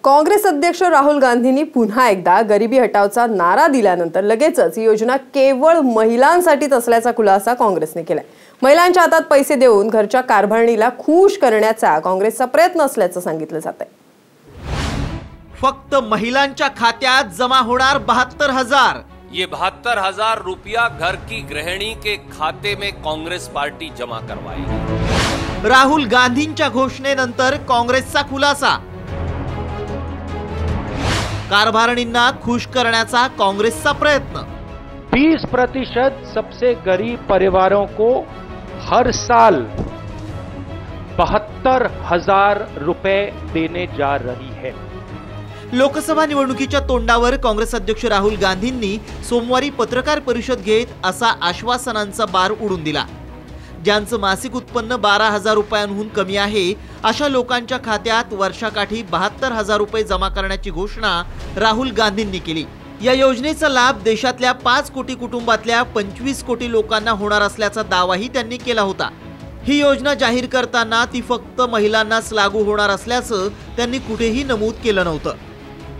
काँग्रेस अध्यक्ष राहुल गांधींनी पुन्हा एकदा गरिबी हटावचा नारा दिल्यानंतर लगेचच ही योजना केवळ महिलांसाठीच असल्याचा खुलासा काँग्रेसने केलाय। महिलांच्या हातात पैसे देऊन घरच्या कारभारणीला खुश करण्याचा काँग्रेसचा प्रयत्न असल्याचं सांगितलं जातंय। फक्त महिलांच्या खात्यात जमा होणार 72,000। ये 72,000 रुपया घर की गृहिणी के खाते में कांग्रेस पार्टी जमा करवाएगी। राहुल गांधींच्या घोषणेनंतर काँग्रेसचा खुलासा। कारभारणींना खुश करण्याचा काँग्रेसचा प्रयत्न। 20% सबसे गरीब परिवारों को हर साल 72,000 रुपए देने जा रही है। लोकसभा निवडणुकीच्या तोंडावर काँग्रेस अध्यक्ष राहुल गांधींनी सोमवारी पत्रकार परिषद घेत असा आश्वासनांचा बार उडून दिला। ज्यांचं मासिक उत्पन्न 12,000 रुपयांहून कमी आहे अशा लोकांच्या खात्यात वर्षाकाठी 72,000 रुपये जमा करण्याची घोषणा राहुल गांधींनी केली। या योजनेचा लाभ देशातल्या 5 कोटी कुटुंबातल्या 25 कोटी लोकांना होणार असल्याचा दावाही त्यांनी केला होता। ही योजना जाहीर करताना ती फक्त महिलांनाच लागू होणार असल्याचं त्यांनी कुठेही नमूद केलं नव्हतं।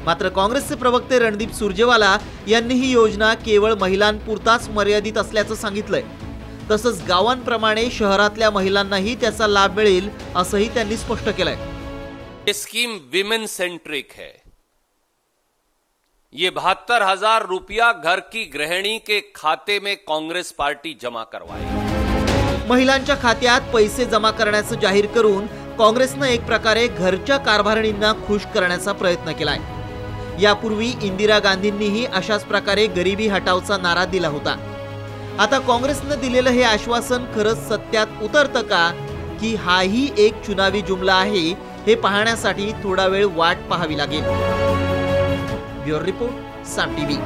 मात्र काँग्रेसचे प्रवक्ते रणदीप सुरजेवाला यांनी ही योजना केवळ महिलांपुरताच मर्यादित असल्याचं सांगितलंय। तसंच गावांप्रमाणे शहरातल्या महिलांनाही त्याचा लाभ मिळेल असंही त्यांनी स्पष्ट केलंय। ये स्कीम विमेन सेंट्रिक है। ये 72,000 रुपया घर की गृहिणी के खाते में कांग्रेस पार्टी जमा करवाएगी। महिलांच्या खात्यात पैसे जमा करण्याचं जाहीर करून काँग्रेसनं एक प्रकारे घरच्या कारभारणींना खुश करण्याचा प्रयत्न केलाय। यापूर्वी इंदिरा गांधींनीही अशाच प्रकारे गरिबी हटावचा नारा दिला होता। आता काँग्रेसनं दिलेलं हे आश्वासन खरंच सत्यात उतरतं का की हाही एक चुनावी जुमला आहे हे पाहण्यासाठी थोडा वेळ वाट पाहावी लागेल। ब्युरो रिपोर्ट, साम टीव्ही।